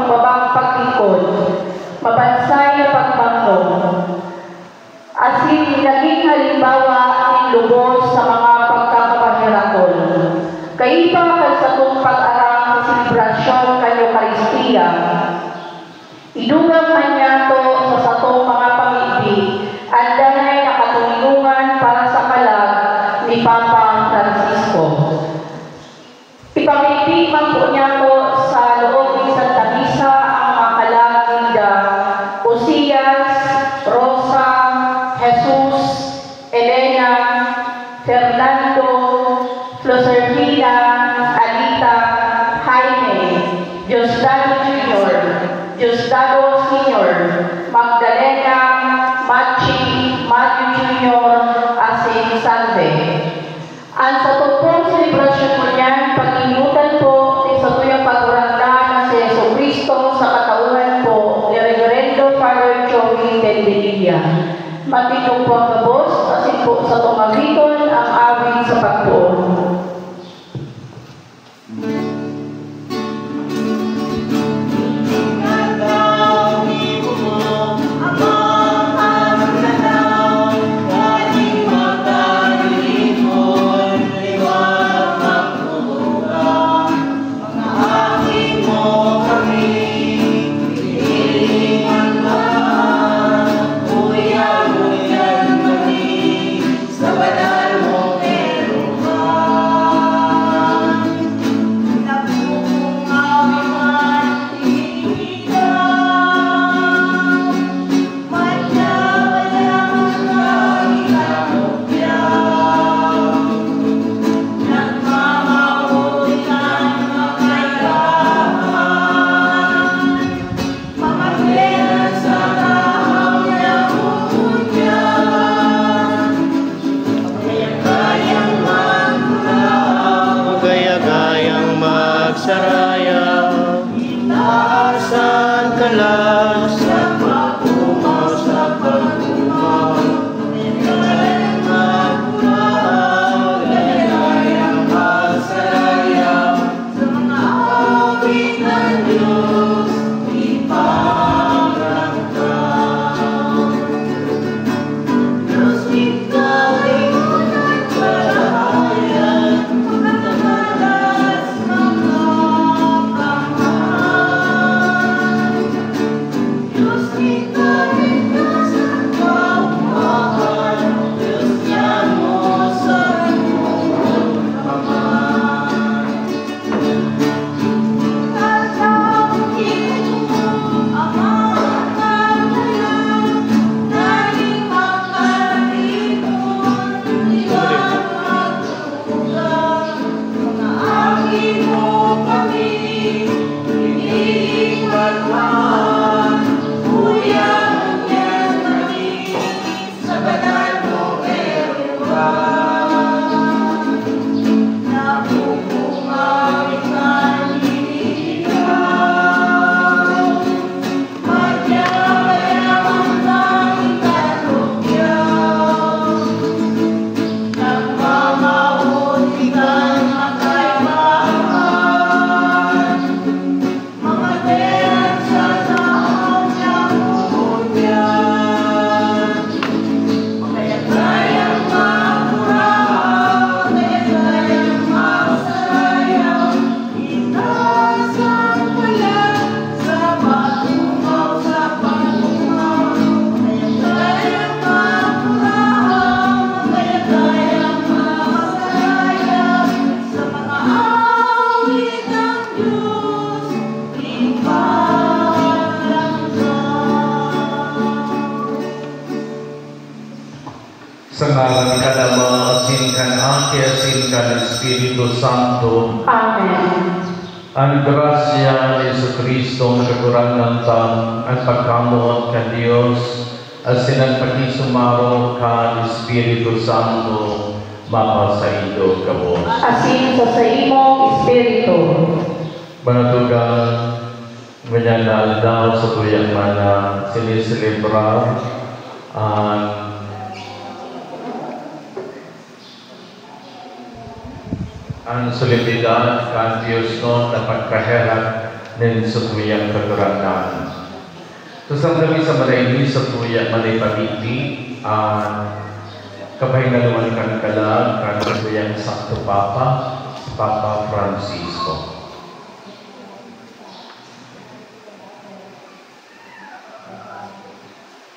mapabang paglingkod, mabansay na pagbangon. Asin naging halimbawa ng lubos sa mga pagkakapahirakon. Kaiba sa itong pag-arang sa selebrasyon kay Eucharistia. Idugang man niya to sa satong mga pamilya at dahil nakatulungan para sa kalag ni Papa Francisco. Ipamilipig man po niya to sa loob ng Santa Misa ang mga kalagida Osias, Rosa, Jesus, Elena, Fernando, Floservina, Alita, Jaime, Diosdado Jr., Diosdado Sr., Magdalena, Machi, Mario Jr., Asin Salve. Ang sa tupong selebrasyon mo niyan, pag-inutan po sa tuyang paguranda na si Jesucristo sa katauhan po ni Reverendo Father Joey Tendelia. Matinong po ang gabos, asin po sa tumagiton ang awit sa pagpuon. Sa ngalan ka na maasin kan Ate, asin kan Espiritu Santo. Amen. Ang grasya ni Jesucristo ang kagurangan tan, ang pagkamuot ka Diyos, asin ang pagkisumaro ka Espiritu Santo, mapa sa ido ka Bos. Asin sa imong Espiritu. Manatugan, manyanal daw sa tuyang mana, siniselebrar ang solemnidad kan Diyos noon na pagkaherap nen sa tuyang kaguranan. Tusang kami sa malayni sa tuya malay pamiti kapahingaluan kan kalag kan tuyang Santo Papa Francisco.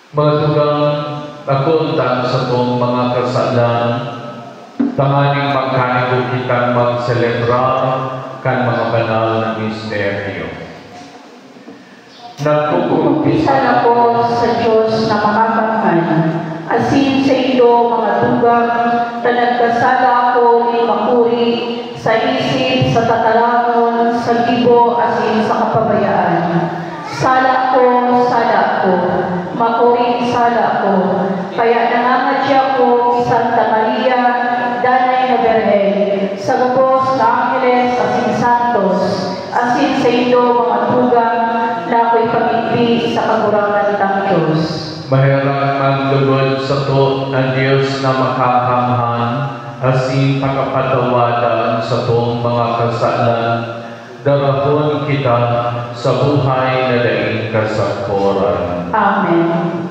Mga tugang nakuntan sa itong mga kasalan, tanganing magkanigukitan magselebrar kan mga banal na misteryo. Nagkukumpisan ako sa Diyos na makakamhan, asin sa iyo mga tugang, na nagkasala ako ni makuri sa isip, sa tatarangon, sa gibo, asin sa kapabayaan. Sala ko, makuri sala ko, kaya nangangadya ko Santa Maria, Danay na Berhen, sa gubos na Angeles, asin Santos, asin sa iyo mga tugang, na ako'y pamiti sa kagurangan ng Diyos. Mahirang maglugod sa to na Diyos na makakamhan, asin pagkapatawadan sa tong mga kasalan, darahon kita sa buhay na daing kasakuran. Amen.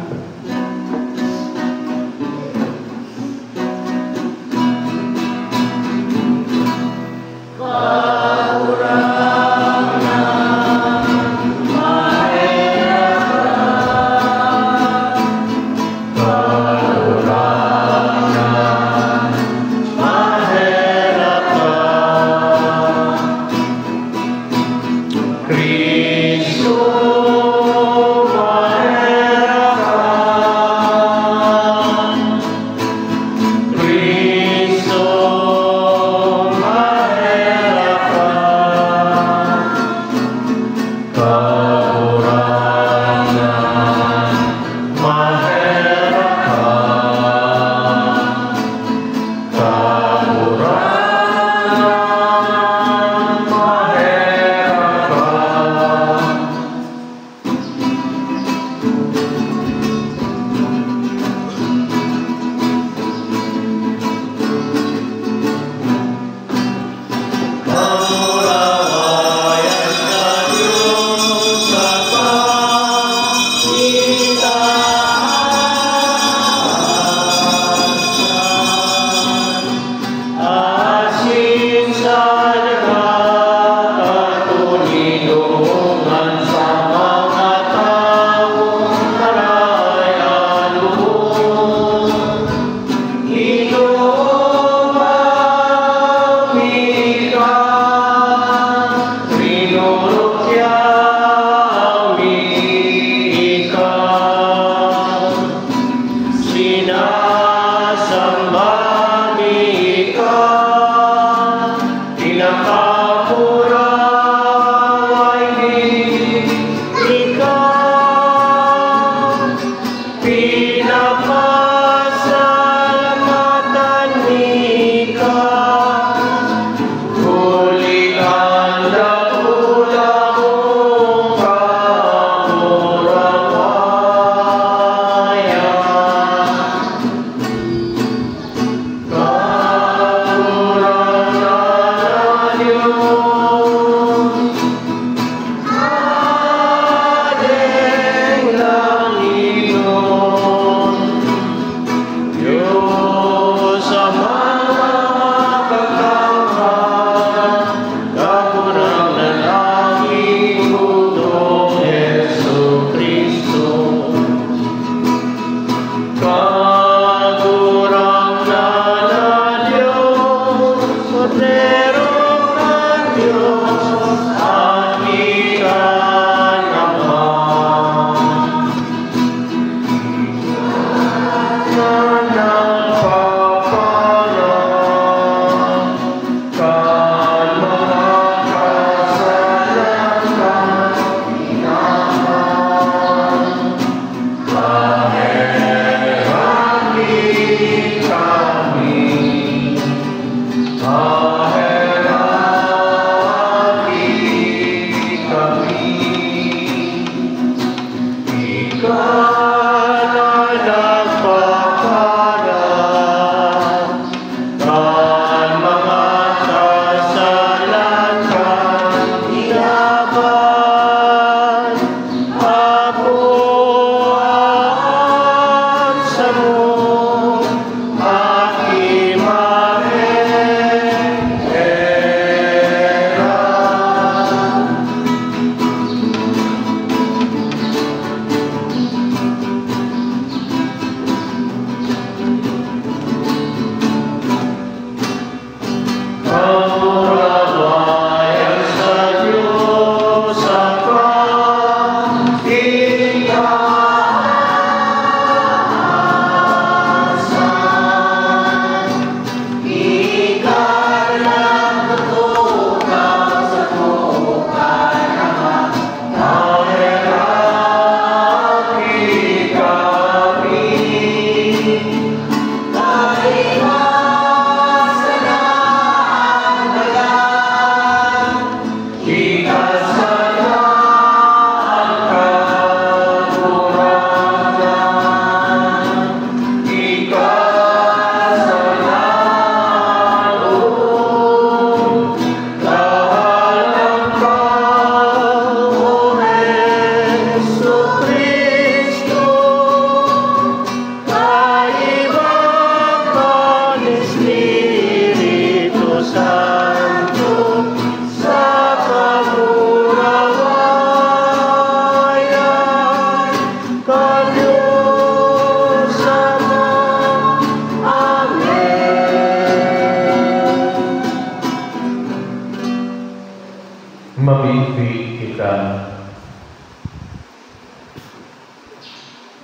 Baba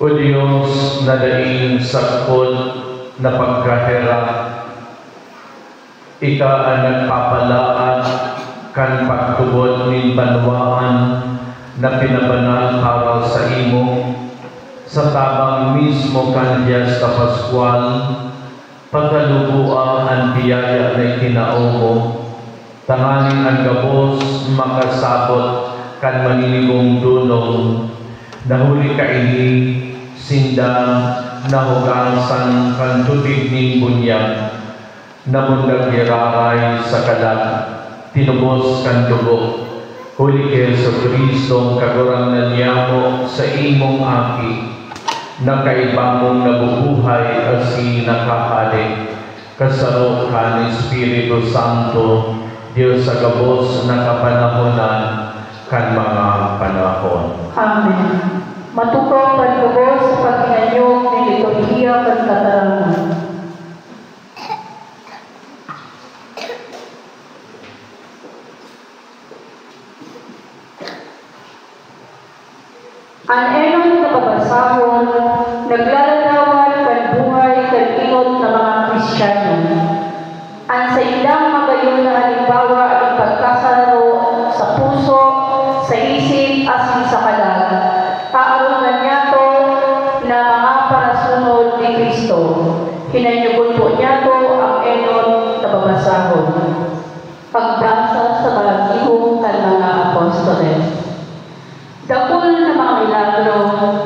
O Diyos na daing sakod na pagkahirap, Ika ang nagpapalaan kan pagtubod ng banwaan na pinabanal para sa imo, sa tabang mismo kan Diyas ka Pascual, pagkalubua ang biyaya na itinao tanganing ang gabos makasabot kan maninigong dunong, nahuli ka ini sindang nahugasan kan tubig ning bunyag, namun naghiraray sa kalag, tinubos kan dugo, huli kay Jesucristo kagurangnan niyamo sa imong aki, na kaibamong nabubuhay asi nakahalik, kasaro ka ni Espiritu Santo, Diyos sa gabos na kapanahonan kan mga panahon. Amen. Matukaw pagkabos sa pagkinanyog ni liturhiya pagkatarangan. Ang enon na babasahon, naglalarawan kan buhay kan inod na mga Kristiyano. Ang sa ilang magayon na halimbawa ang pagkasaro sa puso, sa isip, asin sa kalag, kaarungan niya to na mga parasunod ni Kristo. Hinanyugon po niya to ang enon na babasahon. Pagbasa sa balagihong kan mga apostoles. Dakul na mga milagro,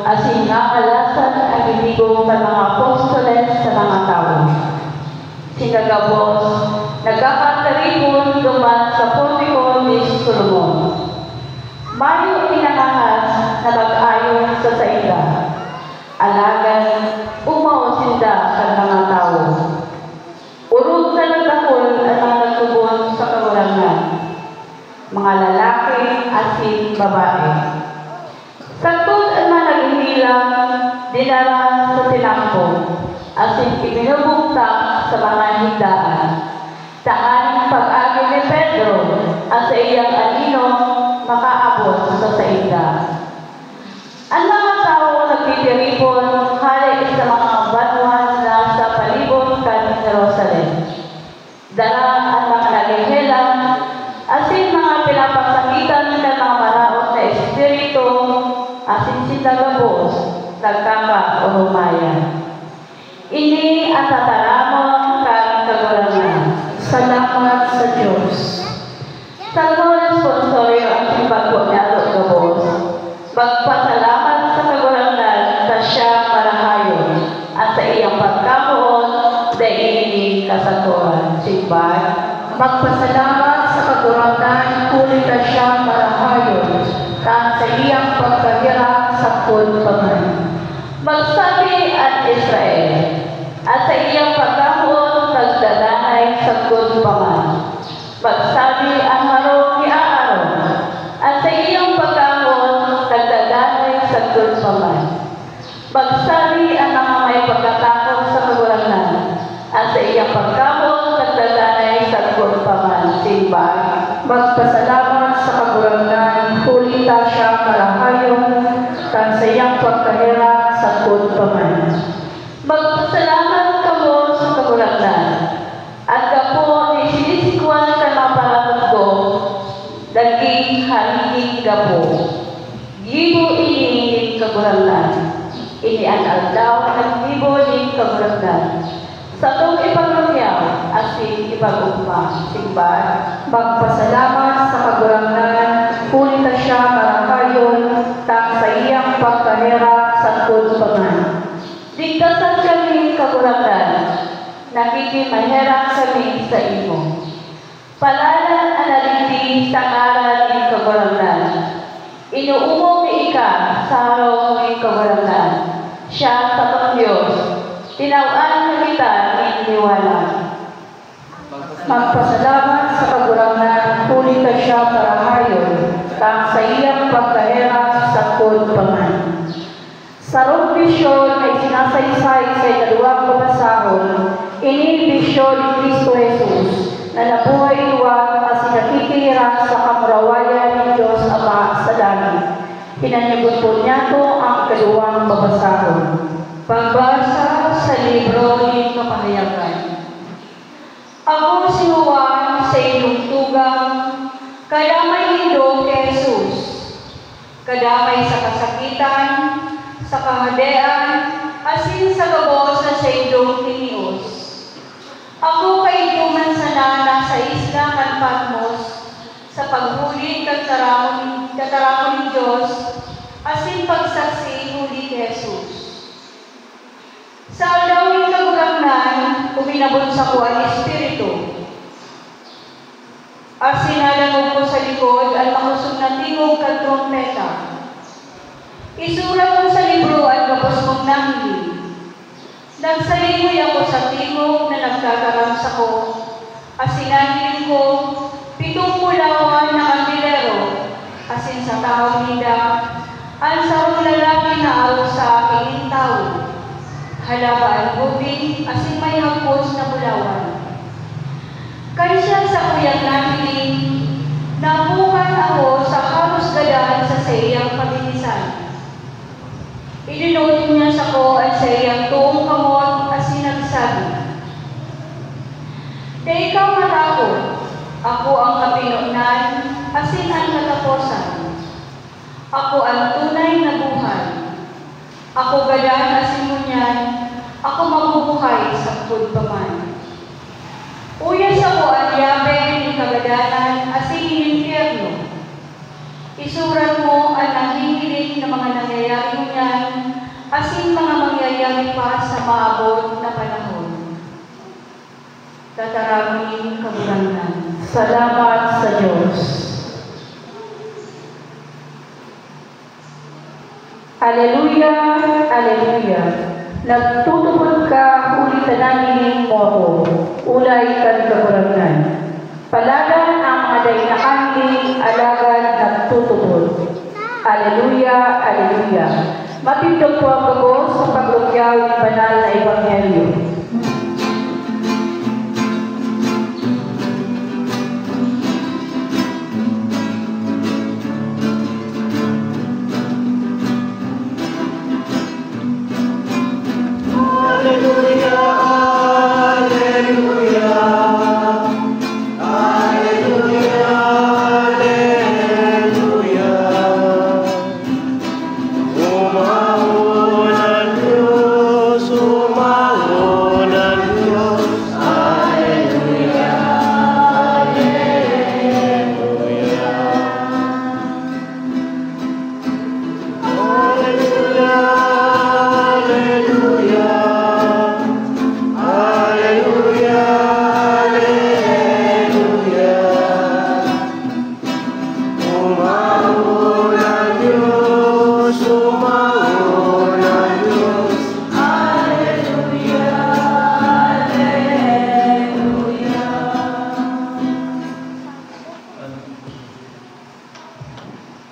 asin nga alasan ang ibigong ng mga apostoles sa mga tao. Sinagabos, nagkakataripon duman sa portiko ni Solomon. Mayo pinakahas na mag-ayon sa saida. Alagan, umaw sinda sa mga tao. Urog na nagdakul at ang nagtubon sa kagulangan. Mga lalaki asin babae. Sakot ang mga naghihilang, dinara sa tinampo, asin ibinubugtak sa mga hindaan. Saan pag-agi ni Pedro, at sa iyang anino, makaabot sa saida. Ang mga tao nagtitiripon, halik sa mga banwan na sa palibot kan Jerusalem. Dara ang mga naghihilang, asin mga pinapasakitan ng mga maraot na espiritu, asin sinagabos, nagkaka o humayan. Ini ang tataramon kang kagulangan. Salamat sa Diyos. Salmo responsorio ang simbagpo niya at gabos. Magpasalamat sa kagulangan sa siya marahayon at sa iyang pagkakoon dahil kasatuan. Simbag. Magpasalamat sa kagulangan kulit na siya marahayon at sa iyang pagkahirap sa paman. Magsabi ang Israel, at sa iyang pagkahon nagdadanay sa paman. Magsabi ang harong ni Aaron, at sa iyang pagkahon nagdadanay sa paman. Magsabi ang mga may pagkatakot sa kagulangan, at sa iyang pagkahon nagdadanay sa paman. Simbag. Magpasalamat sa kagulangan, kulita siya marahayon, kan sa iyang pagkahirap sa paman. Magpasalamat kamo sa kagulangan, at kapo ni sinisikuan ka mga paratot ko, daging halingin gapo. Gibo ini kagulangan, ini ang aldaw ng gibo ni kagulangan. Sa itong ipaglumiyaw, asin ipag-ugma, simbag. Magpasalamat sa kagulangan, kulita siya marahayon, tang sa iyang pagkahirap sa paman. Digtasan kami kagulangan, nakikimahirap kami sa imo. Palalan analiti sa ngalan ni kagulangan. Inuumo ni ika sa harong ni kagulangan. Siya sa Diyos, tinawaan na kita ni iniwala. Magpasalamat sa kagulangan, kulita siya marahayon, tang sa iyang pagkahirap sa paman. Sarong bisyon na isinasaysay sa ikaduwang babasahon, ini bisyon ni Kristo Jesus na nabuhay iwan at nakikihirap sa kamurawayan ng Diyos Ama sa langit. Hinanyagot po niya to ang kaduwang babasahon. Pagbasa sa libro ni Kapahayagan. Ako si Juan sa inyong tugang, kadamay indo kay Jesus, kadamay sa kasakitan, sa kahadean, asin sa gabos na sa inyong tinios. Ako kay duman sana sa isla kan Patmos, sa paghuli kataramon ni Diyos, asin pagsaksi huli kay Jesus. Sa alawing kagurangnan, uminabot sa ko ang Espiritu. Asin alamog ko sa likod at makusog na tingog kag trompeta. Isulat ko sa libro at gabos mong nangili. Nagsalimoy ako sa tingog na nagkakaramsa ko. Asinangilin ko, 7 pulawan na kandilero. Asin sa tao nila, ang sarong lalaki na araw sa aking tao. Halaba ang bubing, asin may hapos na bulawan. Kaya siya sa kuyang nakiling, nabukan ako sa halos gadaan sa sayang pabinisan. Inunood niya sa ko at sayang tuong kamot asin nagsabi, "Di ikaw matakot, ako ang kapinugnan, asin ang kataposan. Ako ang tunay na buhay. Ako gadaan asin ngunyan, ako mabubuhay sa pud paman. Uyas ako ang yabe ni kagadanan asin inimpyerno. Isurat mo ang nanghihiling na mga nangyayari ngunyan, asin mga mangyayari pa sa maabot na panahon." Tataraming kabulangan. Salamat sa Diyos. Aleluya, aleluya. Nagtutubod ka, huli ka namin mo ako. Ulay kan kabulangan. Palagan ang mga dainakangling, alagad nagtutubod. Aleluya, aleluya. Matindog po ang bagos sa paglugyaw ng banal na Ebanghelyo.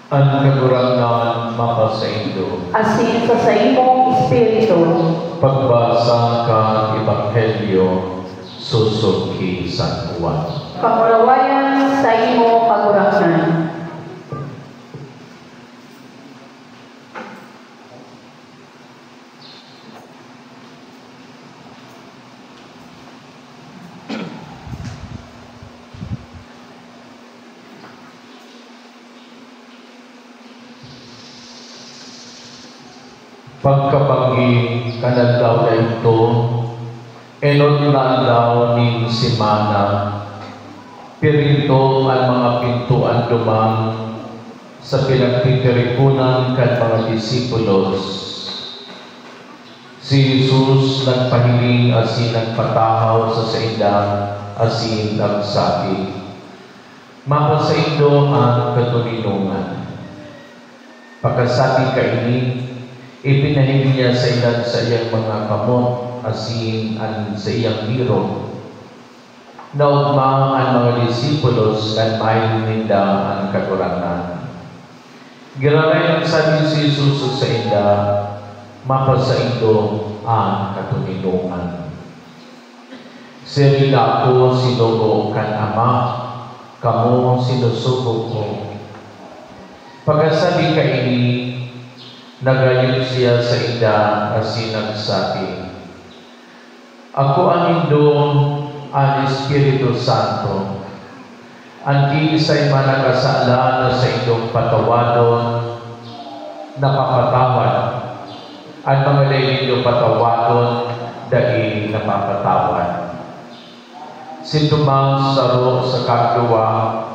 Ang kagurangan mapasaindo. Asin sa imong Espiritu. Pagbasa ka Ebanghelyo susod ki San Juan. Kamulawayan sa imo kagurangan. Pagkabangi kanadlaw na ito, enod na daw ning simana, pirito ang mga pintuan duman sa pinagtitirikunan kan mga disipulos. Si Jesus nagpahiling asin nagpatahaw sa saindang asin nagsabi, "Mapasaindo ang katulinungan." Pagkasabi kaini, ipinahiling niya sa edad sa iyang mga kamot asin ang sa iyang biro. Naugma ang mga disipulos kan mahilinda ang kagurangan. Giramay ang sabi si Jesus sa ida, "Mapasaindo ang katulinungan." Sirila ko sinugo kan Ama, kamo sinusugo ko. Pagkasabi kaini, Nagayon siya sa ida asi nagsabi, Ako ang indong ang Espiritu Santo. Ang kiisay manakasala na sa indong patawadon, napapatawad. Ang mga laylilo patawadon, dahil napapatawad. Si Tomas saro sa kagduwa,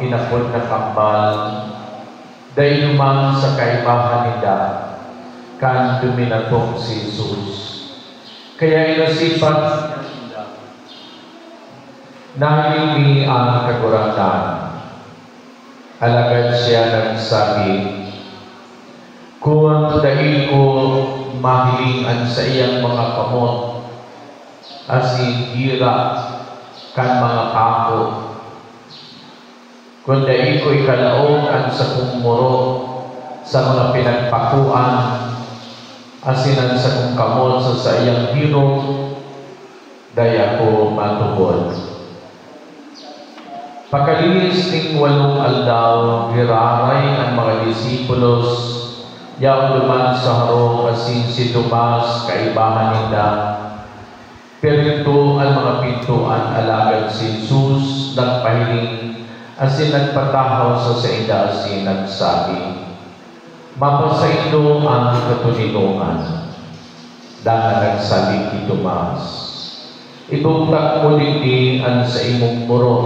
inapod na kambal, dahil naman sa kaibahan nila, kan duminatong si Jesus. Kaya inasipat nahili ang kaguratan. Alagad siya nagsabi, Kung dahil ko mahilingan sa iyang mga kamot, asin gira kan mga kako, kung dahil ko ikalaog ang sa kumuro sa mga pinagpakuan, asinan sa kong kamot sa iyang hirong, daya ko matubod. Pagkalinis ng 8 aldaw, giraray ang mga disipulos, yaw duman sa harong asin si Tomas, kaibahan nila. Perito ang mga pintuan, alagad si Jesus, nagpahiling, asin nagpatahaw sa ida asin nagsabi, Mapasaindo ang katulinungan. Dahil nagsabi ni Tomas, Ibugtak mo din ang sa imong muro,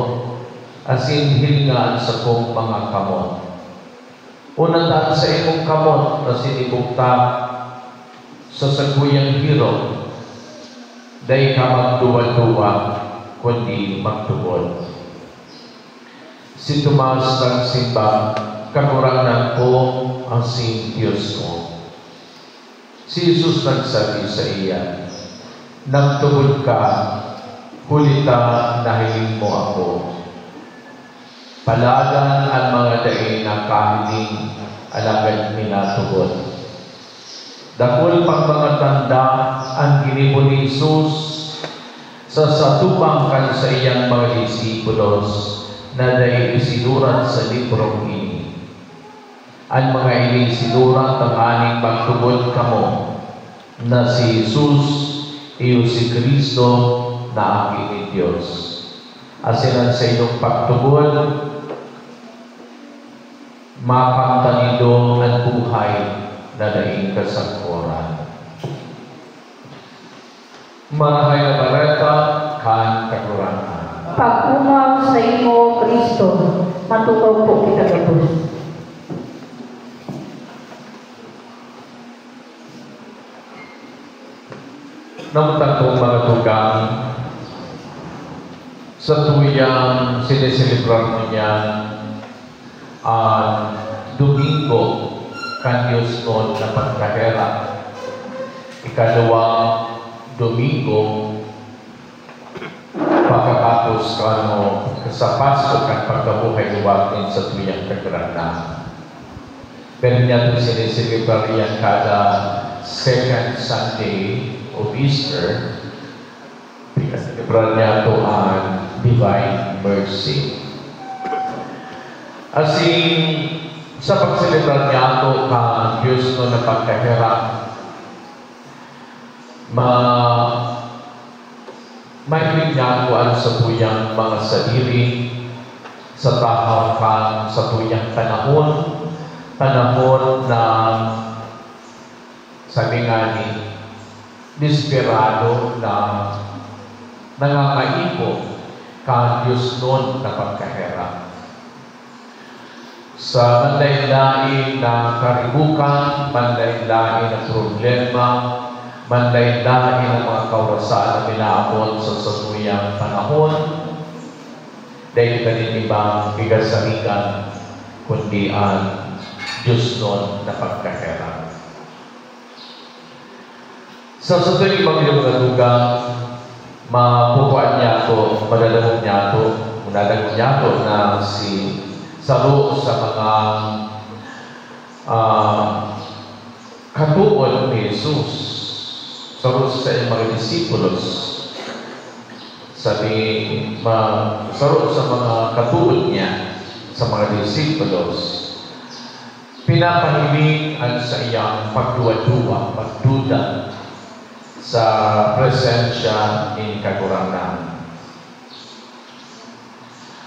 asin hilingaan sa kong mga kamot. Unatan sa imong kamot, asin ibugtak sa saguyang hiro, dahil ka magduwa-duwa, kundi magtubod. Si Tomas nagsimba, Kakurangan ko ang Diyos ko. Si Jesus nagsabi sa iya, Nagtubod ka, hulita nahiling mo ako. Palagan ang mga daing na kahiling, alagad minatubod. Dakul pang mga tanda ang ginibon ni Jesus sa satupang kan sa iyang mga disipulos na dahil isinuran sa librong ini. Ang mga ini sinuran tanganing pagtubod kamo na si Jesus iyo si Kristo na aking ni Diyos. Asinan sa inyong pagtubod, mapagtanido ang buhay na daing kasangkuran. Marahay na bareta, kan kakurangan. Pag-umaw sa imo, Kristo, matukaw po kita gabos. Namutan kong mga tugang sa tuyang sinisilibran niya ang Domingo kan Diyos noon na pagkahera. Ikalawang Domingo pagkatapos sa Pasko kan pagkabuhay duwatin sa tuyang kagrana. Pero niya ito sinisilibran niya kada second Sunday of Easter, pinag-celebran niya ito ang Divine Mercy. Asin, sa pag-celebran niya ito ang Diyos no na pagkahirap, mahilig niya ito sa tuyang mga sarili, sa tahawakan, sa tuyang panahon na sabi nga ni desperado na nangangaipo ka Diyos noon na pagkahera. Sa manlain-lain na karibukan, manlain-lain na problema, manlain-lain na mga kaurasan na pinaabot sa sasuyang panahon, dahil kanin ibang bigasaligan, kundi ang Diyos noon na pagkahera. Sa tuwing mga tugang, mapupuan niya ito, madalawag niya ito, madalawag niya ito na si saro sa mga katuon ni Jesus. Saro sa mga disipulos. Sabi, saro sa mga katuon niya, sa mga disipulos. Pinapahiling ang sa iyang pagduwa-duwa, pagduda sa presensya ni kaguranan.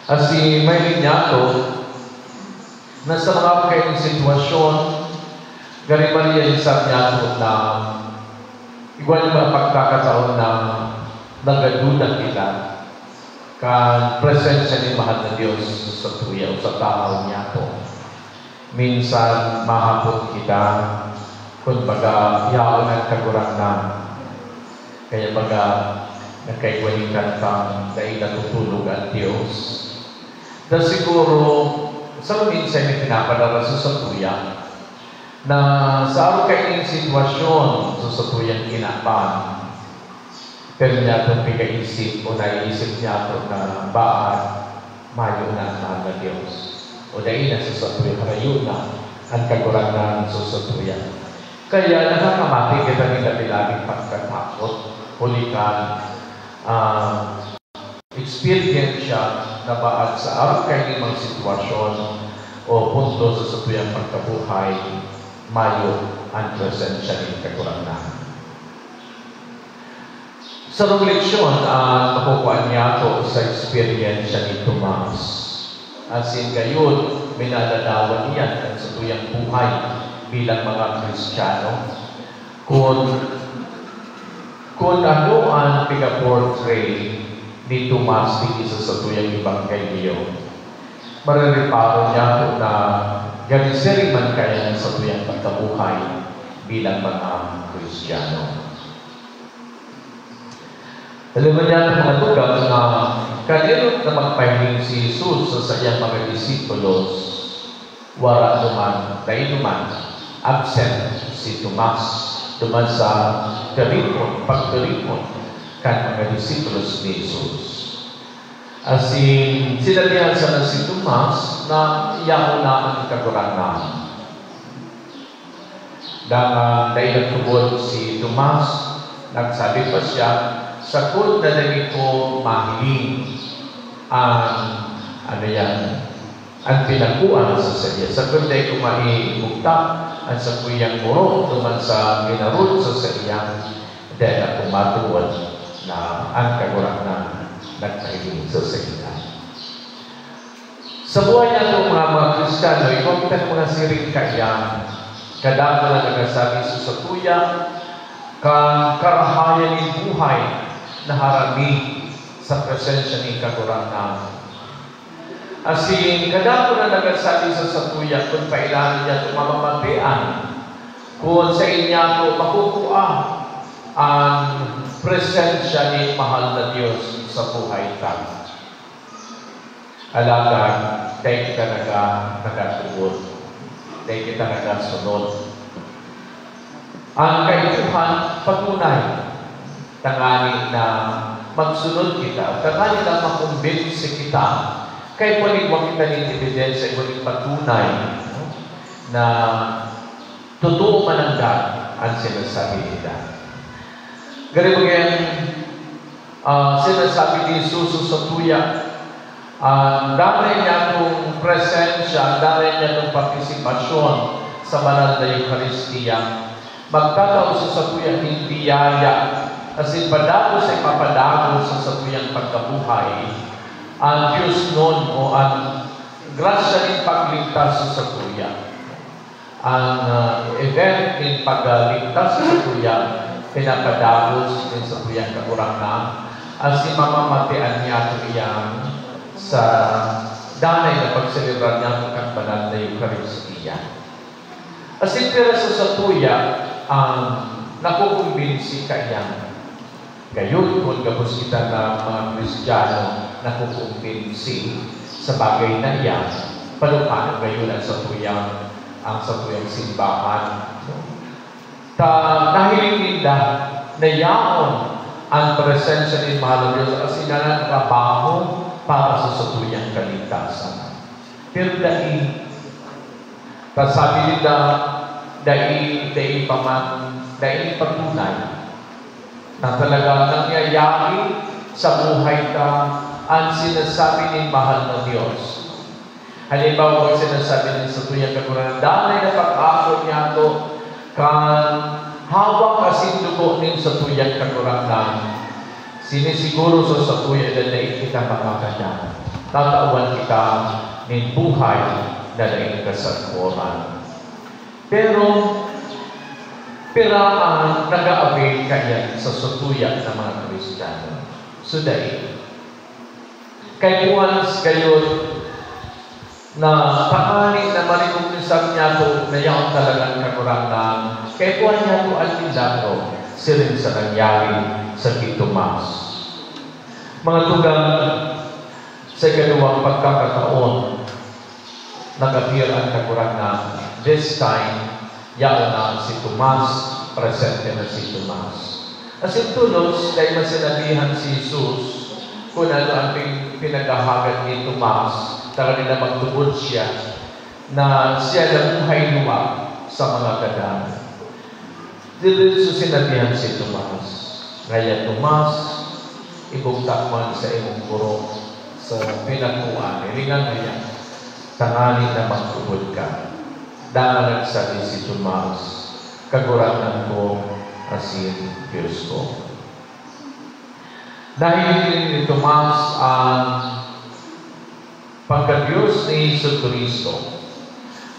Asi may linyato na sa mga kayong sitwasyon, gari marialisar niya po na igual mga pagkakataon na nagaduda kita kan presensya ni mahal na Diyos sa tuya o sa tao niya po. Minsan mahapon kita kung baga yaon ang kaguranan. Kaya baga nagkaigwalikan kang dahil natutulog ang Diyos. Dahil siguro sa minsan may pinapadara sa satuya na sa araw kayong sitwasyon sa satuyang kinapan. Pero niya itong pinaisip o naiisip niya ito na baan mayo na ang mahal na Diyos. O dahil na sa satuya, harayo na ang kaguranan sa satuya. Kaya nakakamati kita ng lagi-laging pagkatakot, hulikan, experience siya na baad sa araw kayong mga sitwasyon o punto sa satuyang pagkabuhay, mayo ang presensya ng kaguranan. Sa refleksyon, nakukuha niya ito sa experience ni Tomas. As in gayon, may nadadawan niya ang satuyang buhay bilang mga Kristiyano. Kung ano ang pinaportray ni Tomas dito sa satuyang Ebanghelyo, marariparo niya ito na ganisiri man kaya ng satuyang pagkabuhay bilang mga Kristiyano. Alam mo niya ng mga tugang na kanilot na magpahiling si Jesus sa sayang mga disipulos, wala naman, dahil naman, absent si Tomas, duman sa pagkaripon kan mga disipulos ni Jesus. As in, sinabihan sa si Tomas na iyaw na ang kaguranan. Dahil nagtubod si Tomas, nagsabi pa siya, sakot na dali ko mahiling ang ang pinakuan sa sadya. Sakot na ko mahilimugta ang sakuyang muro tuman sa ginarod sa sadya dahil ako matuwad na ang kaguranan nagpahiling sa sadya. Sa buhay niya itong mga Kristiyano, ikaw kita mga siring kaya kadamo na nagasabi sa sakuya kang karahayan ng buhay na harami sa presensya ni kaguranan. As in, kadamo na nagasabi sa sakuya kung pailan niya ito mamamatian, kung sa inya ito makukuha ang presensya ni mahal na Diyos sa buhay ka. Alagan, dahil kita nagatubod, dahil kita nagasunod. Ang kaituhan, patunay, tangani na magsunod kita, tangani na makumbinsi kita, kay paligwag kita ng ebidensya, iwaling patunay na totoo mananggan ang sinasabi nila. Ganito ngayon, sinasabi ni Jesus sa tuya, ang dami niya itong presensya, ang dami niya itong partisipasyon sa banal na Eucharistia, magtataw sa satuyang biyaya kasi padako sa ipapadako sa satuyang pagkabuhay ang Diyos noon o ang grasya ng pagligtas sa satuya. Ang event ng pagligtas sa satuya pinapadakos ng satuyang kaguranan as imamamatian niya ito iyang sa danay na pagselebrar niya ito kang banal na Eucharistia. As itira sa satuya ang nakukumbinsi kanyang. Gayon, kung gabos kita na mga Kristiyano nakukumbinsi sa bagay na iyan, palupanan gayon ang satuyang simbahan. Dahil nila na yaon ang presensya ni mahal na Diyos as inalang trabaho para sa satuyang kaligtasan. Pero dahil sabi nila, dahil patunay na talagang nangyayari sa buhay ka ang sinasabi ni mahal na Diyos. Halimbawa, sinasabi niya sa tuyang kaguranan, dahil na pag-ako niya ito kan hawak asin dugo nin sa tuyang kagurangnan, sinisiguro sa tuya na daig kita makakanya, tatauan kita nin buhay na daig kasagpuran. Pero, piraan nag-aabay kanya sa sutuya ng mga Kristiyano. So daig, kay once kayo na takani na marikumisap niya to na yaon talagang kagurangnan, kay kuhan niya to ang milagro sirin sa nangyari sa Kitumas. Mga tugang sa ikaduwang pagkakataon, nag-appear ang kagurangnan. This time, yaon na si Tomas, presente na si Tomas. As in tulos, dahil masinabihan si Jesus kung ano ang pinaghahagat ni Tomas, taka nila magtubod siya na siya na buhay luwa sa mga kadan. Dito sinabihan si Tomas, ngaya Tomas, ibugtak man sa imong burong sa pinagkuhan. Ilingan ngaya, tangani na magtubod ka. Dahil nagsabi si Tomas, kaguranan ko asin Diyos ko. Dahil ni Tomas ang pagka-Diyos ni Jesucristo.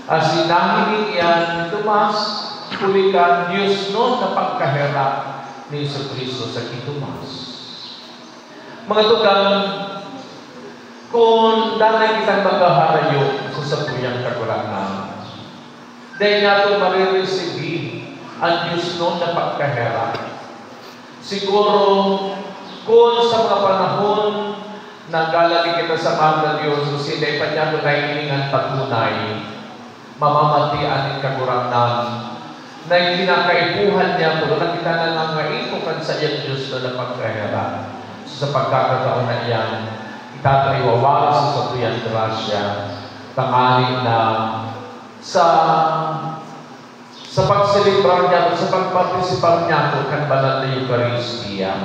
As sinahili iyan ni Tomas, kulikan Diyos noon na pagkahirap ni Jesucristo sa Kitumas. Mga tugang, kung dahil kitang maghaharayo sa sapuyang kaguranan, dahil nato marireceive ang Diyos noon na pagkahirap. Siguro, kung sa mga panahon na galali kita sa mahal na Diyos, so sila'y pa niya naiingan patunay, mamamatian ng kaguranan, na kinakaipuhan niya kung na kita na nangaipukan sa iyang Diyos na pagkahirap. So, sa pagkakataon na iyan, itatariwawala sa satuyang grasya, tangaling na sa pagsilibrar niya, sa pagpartisipar niya ko kan banal na Eucharistia,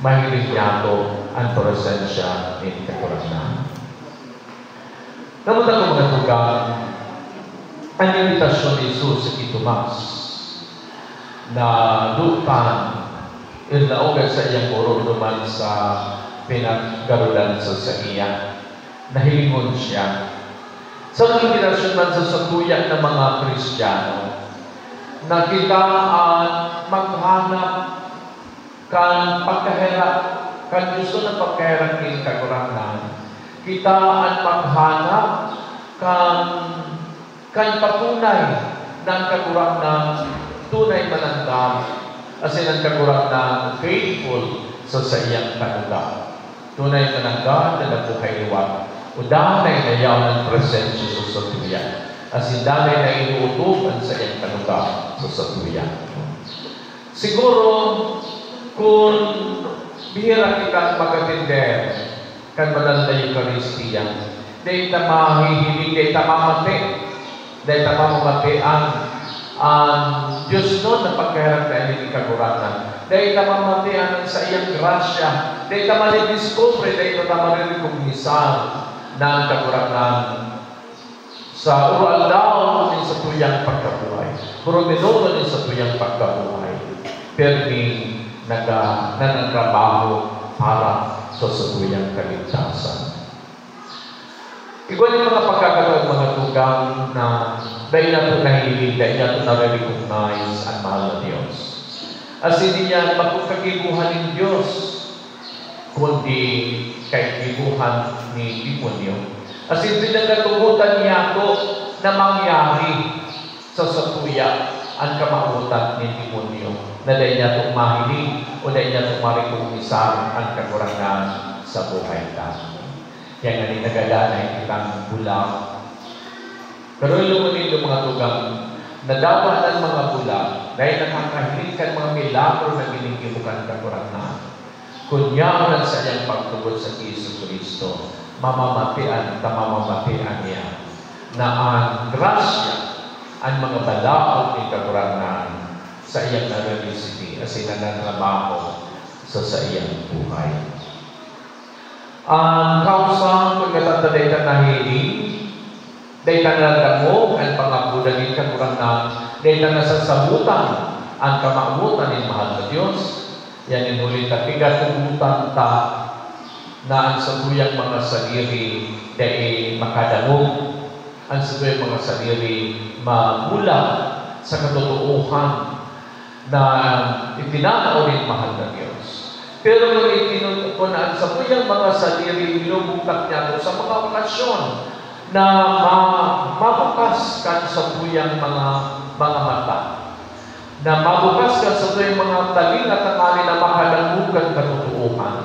mahilig niya ko ang presensya ng kaguranan. Namunta ko mga tugang, ang invitasyon ni Jesus sa Kitumas na dutan ilaogan sa iyang puro duman sa pinaggarulan sa iya. Nahilingon siya. Sa invitasyon man sa satuyak ng mga Kristiyano, na kita maghanap kan pagkahirap, kan gusto ng pagkahirap ng kaguranan. Kita ang maghanap kan patunay ng kaguranan, tunay manandam, asin ang kaguranan faithful sa iyang kanuga. Tunay manandam na nabuhay liwat. O danay na yaw ng presensya sa satuya. Asin danay na inuutukan sa iyang kanuga sa satuya. Siguro, kung bihira kita mag-atender kan banal na Eucharistia, dahil na mahihiling, dahil na mamati, dahil na mamamati ang Diyos noon na pagkahirap na hindi kaguranan. Dahil na mamati ang sa iyang grasya, dahil na malidiscover, dahil na marirecognisan na ang kaguranan sa ural daw din sa tuyang pagkabuhay. Puro minuto din sa tuyang pagkabuhay. Pero nanantrabaho para sa tuyang kaligtasan. Igual yung mga pagkakataon, mga tugang na dahil nato nahilig, dahil nato na-recognize ang mahal na Diyos. As hindi niya magkakagibuhan ng Diyos, kundi kay gibuhan ni demonyo. As hindi nagkatugutan niya ito na mangyari sa satuya ang kamahutan ni demonyo na dahil niya itong mahilig o dahil niya itong marikumisar ang kakurangan sa buhay natin. Kaya nga nagaganay kitang bulang. Pero ilumunin yung mga tugang, nadawa ng mga bulang dahil nakakahilig ka mga milagro na ginigimukan kakurangan. Kunyaman sa iyang pagtubod sa Jesucristo, mamamatian niya na ang grasya, ang mga balaod ni kakurangan sa iyang naranisity as nananrabaho sa iyang buhay. Ang kausang pagkatanda dahil ka nahiling, dahil ka nadamo, ang ang pangako daging kaguranan dahil na nasasabutan ang kamautan ng mahal na Diyos. Yan yung huli na kigatubutan ta na ang sabuyang mga sarili dahil makadamog, ang sabuyang mga sarili mamula sa katotohan na itinatao ng mahal na Diyos. Pero kung itinuntunan sa buyang mga sarili, binubuktak niya sa mga okasyon na mabukas ka sa buyang mga mata, na mabukas ka sa buyang mga taling at tangali na makalamugan katotohan.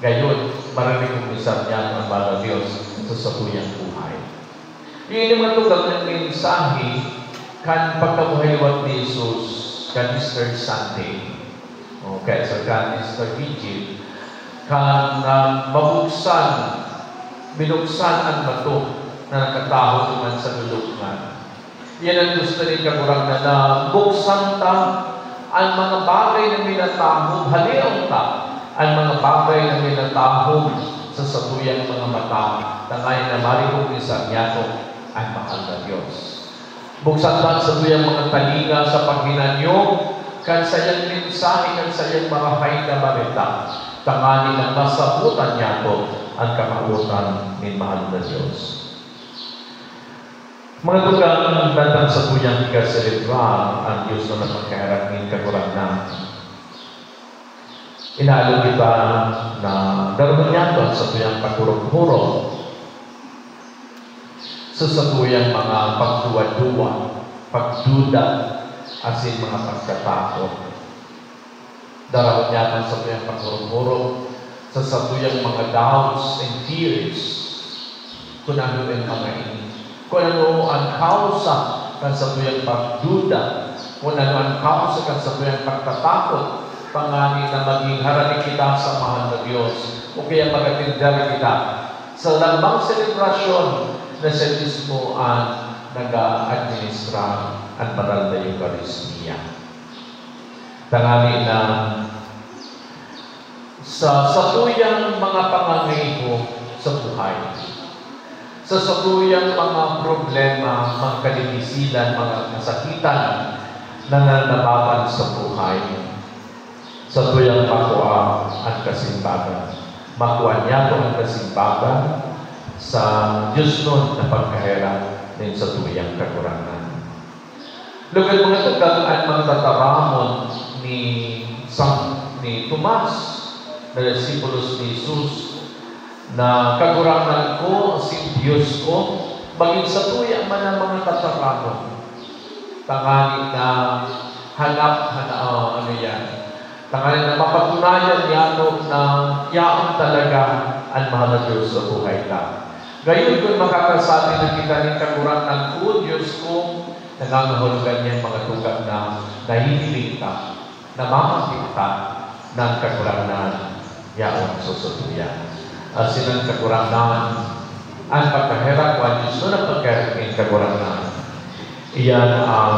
Gayon, maraming kumisar niya ang mahal na Diyos sa buyang buhay. Iyon yung matugang ng mensahe kan pagkabuhaywat ni Jesus kan Easter Sunday okay so kan Easter Vigil kan binuksan ang bato na nakataho naman sa lulungan. Yan ang gusto rin kaguranan na buksan ta ang mga bagay na minatahog haliyaw ta ang mga bagay na minatahog sa sabuyang mga mata tangay na marikong isang yato ang mahal na Diyos. Buksan lang sa tuyang mga talinga sa paghinanyo, kan sayang mensahe, kan sayang mga hay na marita, tangani ng masabutan niya po ang kamautan ng mahal na Diyos. Mga tugang datang sa tuyang ika-celebrar ang Diyos na napagkaharap ng kaguranan. Inaalog kita na darman niya po sa tuyang pagkurog-hurog, sa satuyang mga pagduwa-duwa, pagduda, asin mga pagkatakot. Darawat niya sa satuyang pagkurong-hurong, sa satuyang mga doubts and fears, kung ano ang mga ini. Kung ano ang kausa kan satuyang pagduda, kung ano ang kausa kan satuyang pagkatakot, pangani na maging harani kita sa mahal na Diyos, o kaya magatindari kita sa lambang selebrasyon na siya mismo ang nag-administra ang banal na Eucharistia. Tangali na sa satuyang mga pangangaiho sa buhay, sa satuyang mga problema, mga kalibisilan, mga kasakitan na nanababan sa buhay, sa tuyang makuha ang kasimbagan. Makuha niya ang kasimbagan sa Diyos nun na pagkahera din sa tuyang kaguranan. Lugar mga tugang at mga tataramon ni Tomas na disipulos ni Jesus na kaguranan ko, si Diyos ko, baging sa tuyang man ang mga tataramon. Tanganin na tanganin na mapatunayan niya na yaon talaga ang mahal na Diyos sa buhay ka. Gayon kung makakasabi na kita ng kaguranan ko, Diyos ko, nangangahulugan niya mga tugang na nahihiling ka, namamatik ka ng kaguranan yaon susutuyan. Silang kaguranan, ang pagkahera ko, ang Diyos na pagkahera ng kaguranan, iyan ang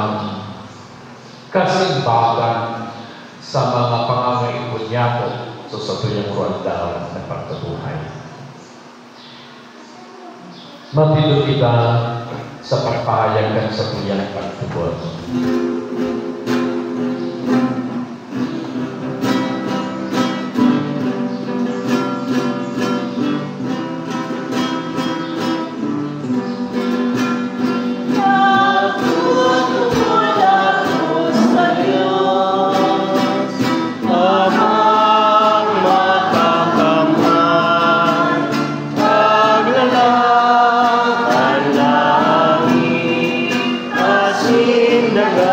kasimbagan sa mga pangangaimpon niya po sa satuyang ruandaan ng pagkabuhay. Mapilo kita sa pagpahayag ng satuyang pagtubos. Naga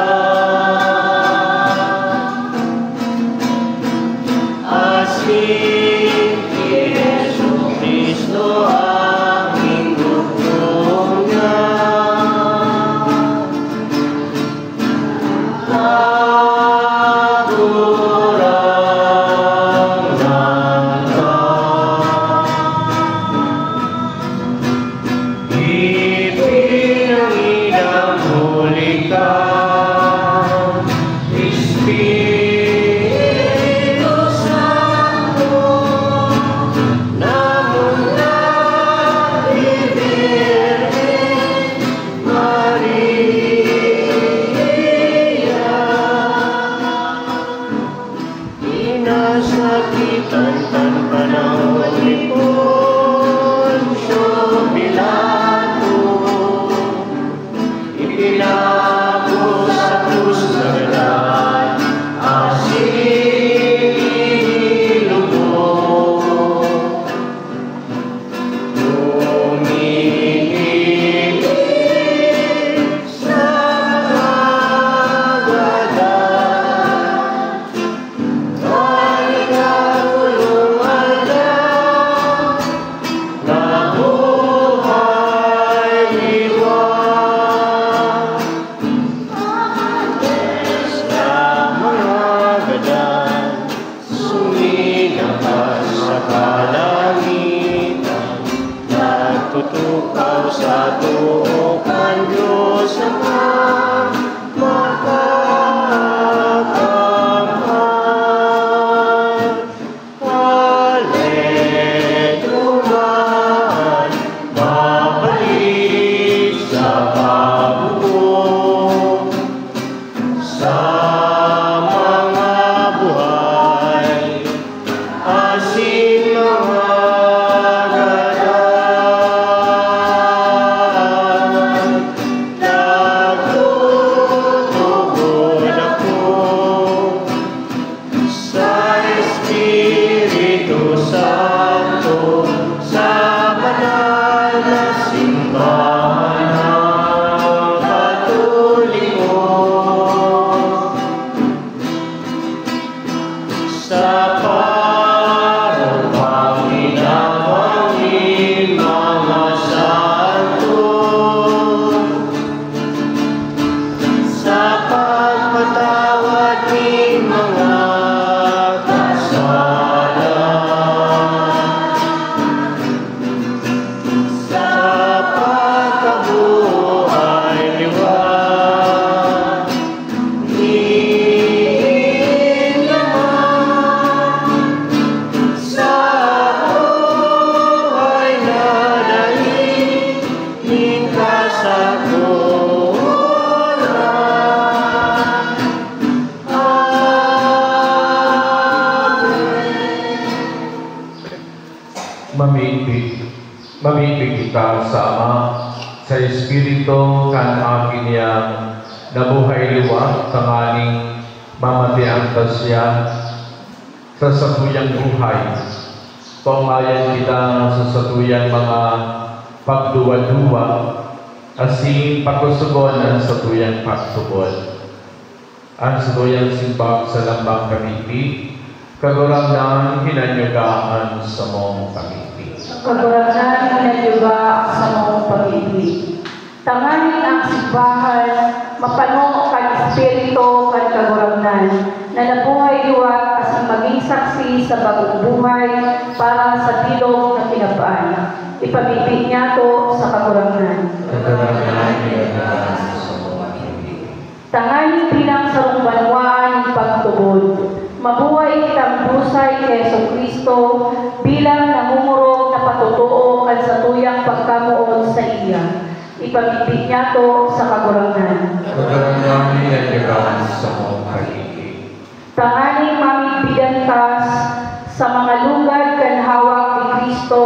Kalookan Diyos Ama, makakamahal. Haleluman, babalik sa pagbuo sa mga buhay, asin mga ganap. Nagtutugod ako sa Espiritu Santo, sa banal na simbahan ng Katoliko, sa parang pinapangin mga santo, sa pagpatawad ng mga kasalanan, sa pagkabuhay liwan ni naman, sa buhay na daig ng kasagutan. Mamibig kita sa Ama, sa Espiritu kan akin niya, nabuhay liwat, tanganing mamatian tasya, sa satuyang buhay. Pamayan kita sa satuyang mga pagduwa-duwa, asin pagkusugon ang satuyang pagsugon. Ang satuyang simbag sa lambang kamiti, kagurang hinanyugaan sa mong kamiti. Kagurang hinanyuga sa mong pag-ibig. Tanganin ang simbahan, mapano kan Espiritu kan kagurangnan, na nabuhay liwat as maging saksi sa bagong buhay para sa bilog na kinapaan. Ipabibig niya to sa kagurangnan. Tanganin bilang sarong banwa ng pagtubod. Mabuhay kitang busay kay Yesu Kristo bilang namumurog na patutuo kan sa tuyang pagkamuod sa iya. Ipamibig niya to sa kagurangnan. Kagurangnan hinanyugaan sa mong kamiti. Tanganing mamigbigan kas sa mga lugad kan hawak ni Kristo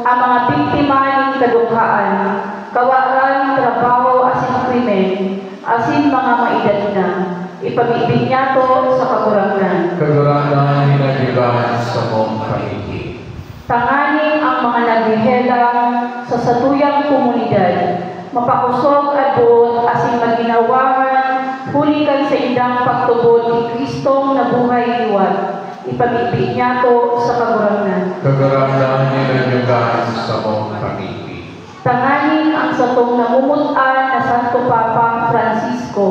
ang mga biktima ng kadukhaan, kawalan, trabaho, asin krimen, asin mga maedad na. Ipamibig niya to sa kagurangnan. Kagurangnan hinanyugaan sa mong kamiti. Tanganing ang mga naghihelang sa satuyang komunidad, mapakusog at buot asin maginawahan, hulikan sa indang pagtubod ni Kristong nabuhay liwat. Ipamibig niya to sa kagurangnan. Kagurangnan hinanyugaan sa mong kamiti. Tanganing ang satong namumutan na Santo Papa Francisco,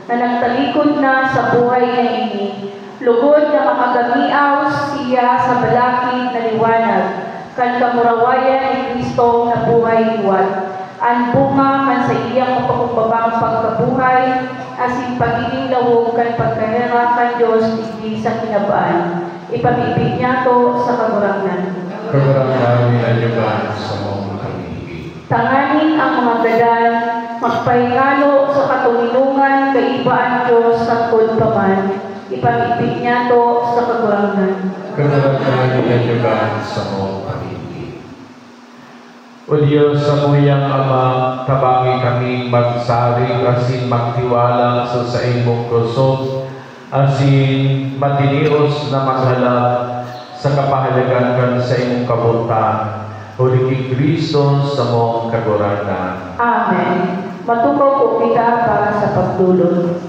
na nagtalikod na sa buhay na ini, lugod na makagamiaw siya sa balakid na liwanag, kan kamurawayan ni Kristo na buhay liwat. Ang bunga kan sa iyang mapakumbabang pagkabuhay, asin pagiging lawog kan pagkahera kan Diyos hindi sa kinabaan. Ipamibig niya to sa kagurangnan. Kagurangnan hinanyugaan sa mong kamiti. Tanganin ang mga gadan, magpahingalo sa katulungan, kaibaan Diyos sa paman. Ipamibig niya to sa kagurangnan. Kagurangnan hinanyugaan sa mong kamiti. O Diyos, sa muyang Ama, tabangi kami magsarig asin magtiwala sa imong kusog, asin matinios na maghalap sa kapahalagan kan sa imong kabutan. O ni Kristo sa mong kagurangnan. Amen. Matukaw po kita para sa pagdulog.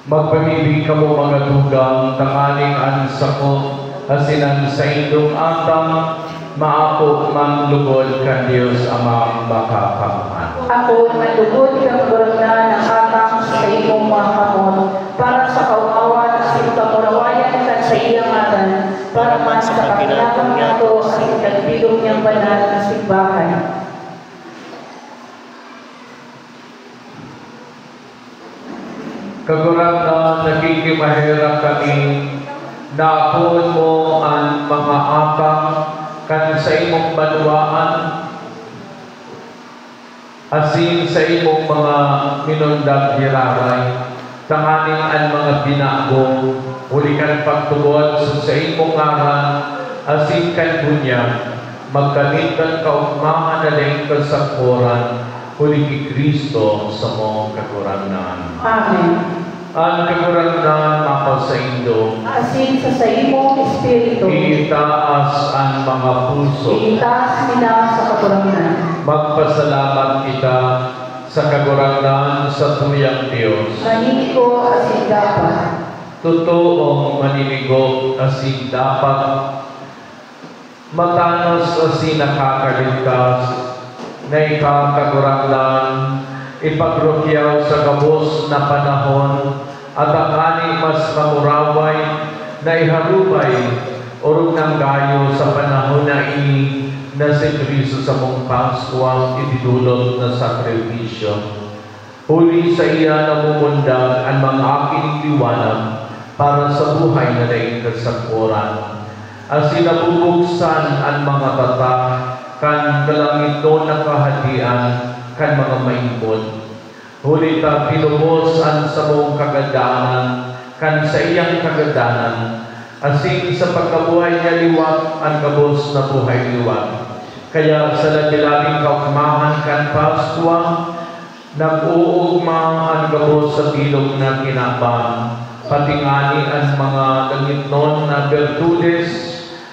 Magpamibig ka mo mga dugang, tanganing ansa ko, asinan sa indong atang, maapo man lugod ka Diyos amang makakamhan. Ako nalugod kang gurna ng atang sa imong mga kamot, para sa kauawan at kamurawayan kan sa iyang atan, para man sa kakinabang nato sa ikagbilog niyang banal na simbahan. Kagulang na nakikimahirap kami, naapon mo ang mga atang kan sa imong banwaan, asin sa imong mga minundag hiraray, tanganing ang mga binago, uli kan pagtugon sa imong ngaran, asin kan bunya, magkanitan kaugmahan na rin kasakuran, uli ki Kristo sa mong kagurangan. Amen. Ang kagurangan mako sa indo, Asin sa imong espiritu, itaas ang mga puso, itaas nila sa kakurangan. magpasalamat kita sa kagurangan sa tuyang Diyos. Maninigo asin dapat, Totoong maninigo asin dapat, matanos asin nakakaligtas, na ikakagurangan, ipagrukyaw sa gabos na panahon, at akani mas mamuraway, na iharubay, urong ng gayo sa panahon na ini, na si Kristo sa mong Paskwa, itidulot na sakripisyo. Huli sa iya namumundag ang mga aking liwanag para sa buhay na daing kasakuran. As sinabubuksan ang mga tata, kan kalangito na kahatian, kan mga maimbod. Huli ta pinubos ang sa mong kagadanan, kan sa iyang kagadanan, asin sa pagkabuhay niya liwat ang kabos na buhay liwat. Kaya sa labilabing kaugmahan kan Paskwa, nag-uugma ang kabos sa bilog na kinaban, patingani ang mga langitnon na virtudes,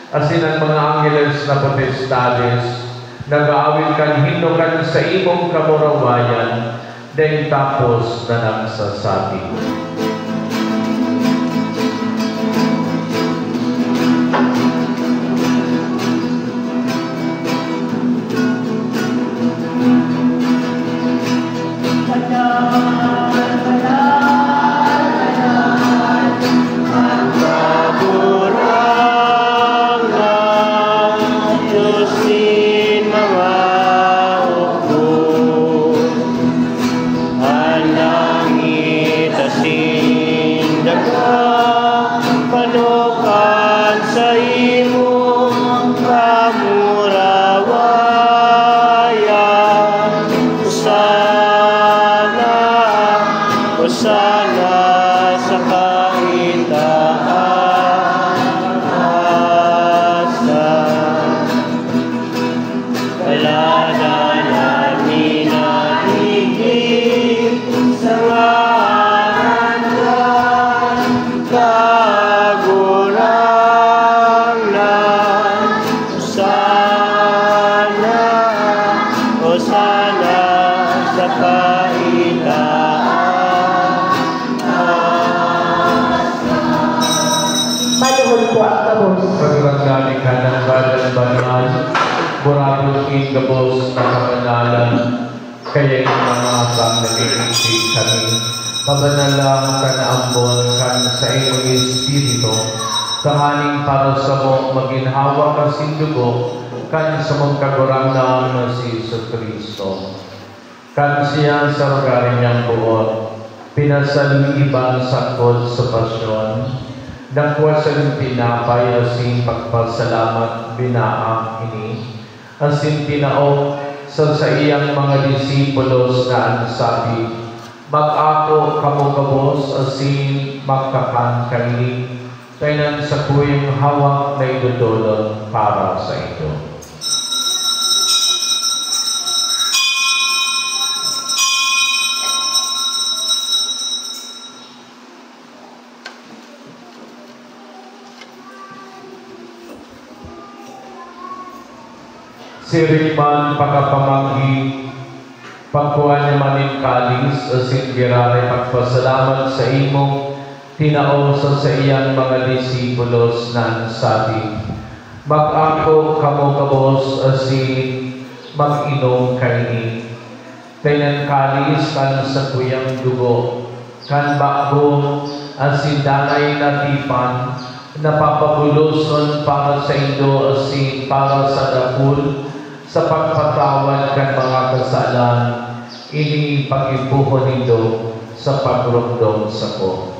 asin ang mga angeles na potestades, nag-aawit kan hindukan sa imong kamurawayan, dahil tapos na nagsasabi. Gabos na kabanalan, kaya yung mga asang nag-iisip kami, mabanalang ka na ambon kan sa iyong Espiritu, tanganing para sa mo maginhawa ka sindugo, kan sa mong kagurangan na si Kristo. Kan siya sa lugar niyang buot, pinasaliban sakot sa pasyon, nakuha sa tinapay asing pagpasalamat binaang ini, asin tinaog sa iyang mga disipulos na ansabi, mag-ako kamugabos asin magkakan kani, kainan sa kuyang hawak na idudulot para sa ito. Sirikman pagkapamanggi, Pagkuhan niya maning kalis, asin girare pagpasalamat sa imo, tinao sa iyang mga disipulos na sabi, mag-ako kamo kabos asin mag-inom kaini. Kailan kalis kan sa kuyang dugo, kan bakbo asin danay na tipan, napapabuloson para sa indo asin para sa dapul, sa pagpatawad kan mga kasalan, ini pag-ipuhon nindo sa pagrumdom sa ko.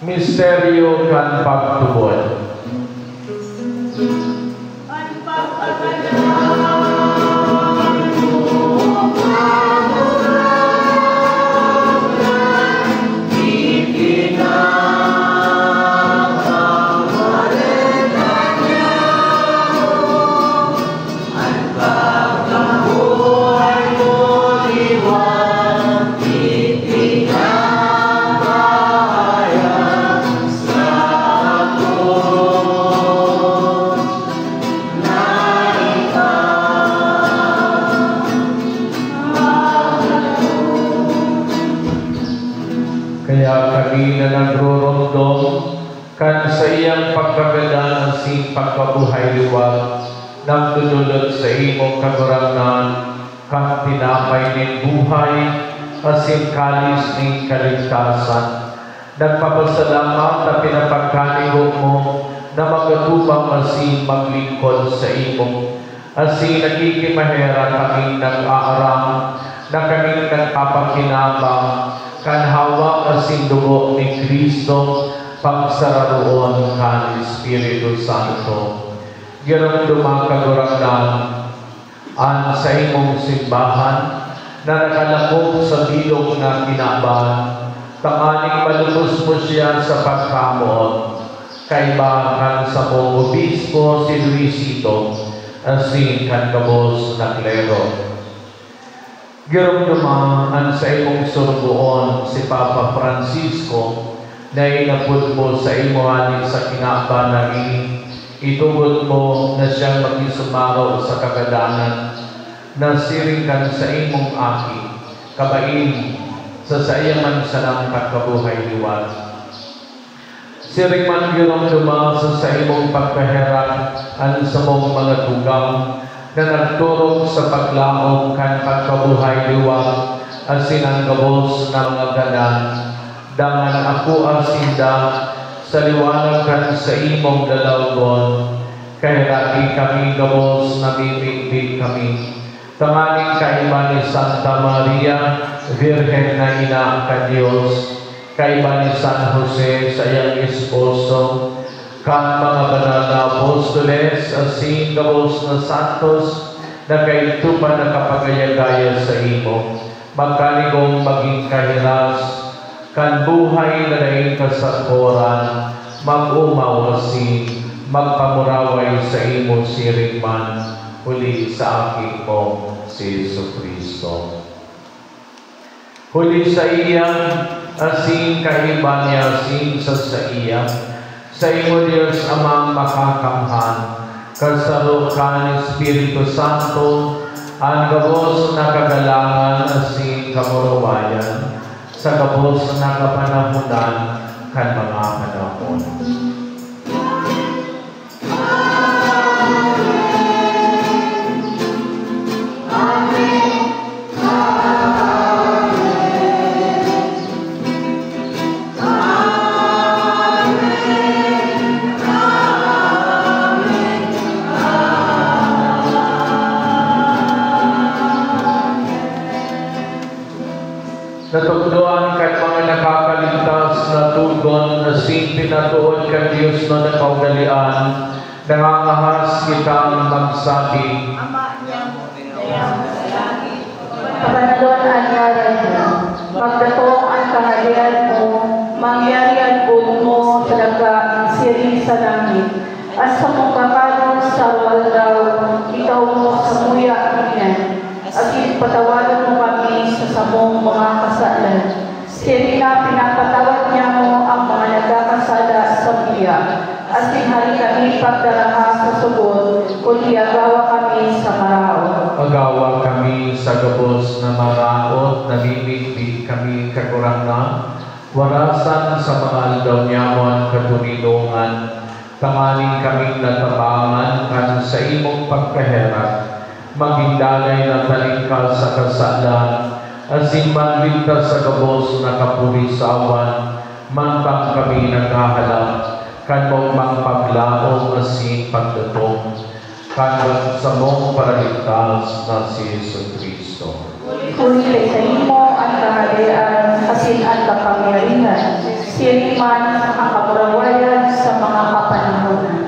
Misteryo kan pagtubod. Kan sa iyang pagkagalan asin pagkabuhay liwat, nagdudulot sa imong kagurangnan, kang tinapay ning buhay, asin kalis ning kaligtasan. Nagpapasalamat na pinapagkanigo mo na magatubang asin maglingkod sa imo. Asin nakikimahera kaming nag-aaram, na kaming nagpapakinabang, kan hawak asin dugo ni Kristo, pagsararoon kan Espiritu Santo. Girong dumakagurangnan an sa imong simbahan na nakalakop sa bilog na kinaban, tamaning malubos mo siya sa pagkamoon, kaibahan sa mong obispo si Luisito, asin kan kabos na klero. Girong dumaan sa imong surbuon si Papa Francisco, na inapod mo sa imuhanin sa kinaba na itugod mo na siyang mag-isumaraw sa kagadanan, na siringkan sa imong aki, kabain sa sayaman sa ng pagkabuhay liwat. Siringman girong dumasa sa imong pagkaheran an sa mong mga tugang, na nagturog sa paglaong kan pagkabuhay liwat, asin ang gabos ng mga ganan, dangan ako asinda sa liwanag kan sa imong dalawgon, kay rati kami gabos na bibigdig kami. Tanganing kaiba ni Santa Maria, Virgen na ina ka Diyos, kaiba ni San Jose sa iyang esposo, kan mga banal na apostoles, asin gabos na santos, na kaito pa nakapagayagaya sa imo, magkaligong maging kahiras, kan buhay na daing kasakoran, mag-umawasi, magpamuraway sa imo siringman, huli sa aking po si Jesucristo. Huli sa iya, asin kaiba niya, asin sa iya, sa imo Diyos amang makakamhan, kasaro kan Espiritu Santo, ang gabos na kagalangan, asin kamurawayan, sa gabos na kapanahunan kan mga panahon. Natugduan kan mga nakakaligtas na tugon, asin pinatuon kan Diyos na nakaugalian, nangangahas kitang magsabi, Pagkanaluan ang ngaran mo, magdatong ang kahalian mo, mangyari ang buong mo sa daga siri sa langit, at sa mong kakaroon sa waldaw, ikaw mo sa muya inan, at patawalan mo kami sa mong mga kasalan. Siri na pinapatawad niya mo ang mga nagkakasala sa biya. At tinghali kami pagdaraha sa sugod, kundi agawa kami sa maraon. Agawa kami sa gabos na maraot, namimigbi kami kakurangan, warasan sa mga aldaw niyaman katunilungan, tanganing kaming natabangan kan sa imong pagkaherat, magindalay na talingkal sa kasalan, asin manligtas sa gabos na kapurisawan, mantang kami naghahalap, kan mong paglaong asin pagdatong, kanang sa mong paraligtas na si Jesucristo. Kunin sa imo ang kaharian, asin ang kapangyarihan, siriman ang kapurawayan sa mga kapanahonan.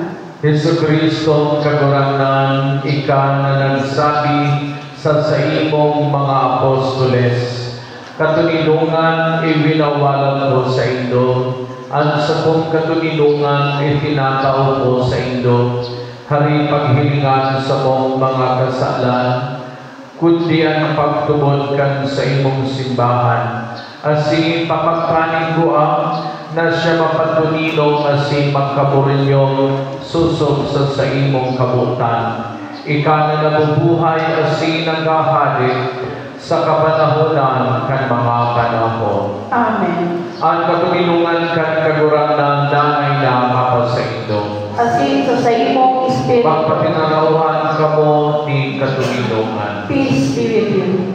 Jesucristo, kagurangan, ika na nagsabi sa imong mga apostoles, katunilungan iwinawalan ko sa indo, at sa kong katunilungan itinatao ko sa indo, hari paghilingan sa mong mga kasalan, kundi ang pagtubod kan sa imong simbahan, asin papagkanin ko na siya mapatunilong asin magkaburyong susog sa imong kabutan. Ika na nabubuhay asin naghahadik sa kapanahonan kan mga panahon. Amen. Ang katunilungan kan kagurangan dangay na kapasaindo. Asin sa imong espiritu, Magpatinanauhan kamo ni katunilungan. peace be with you.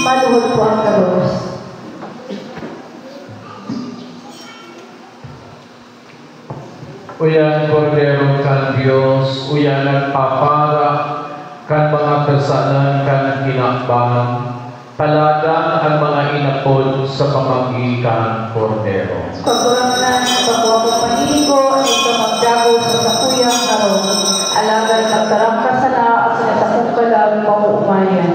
Maluhod po ang Diyos. Uyan Cordero kan Diyos, uyan nagpapara kan mga kasalan kan hinakbang, paladan ang mga inapod sa pamagikan Cordero. Kagurangan ang pagwapong paniligo at ito magdago sa sakuyang karon. Alagan magdarang kasana at sinasakong kalang mauumayan.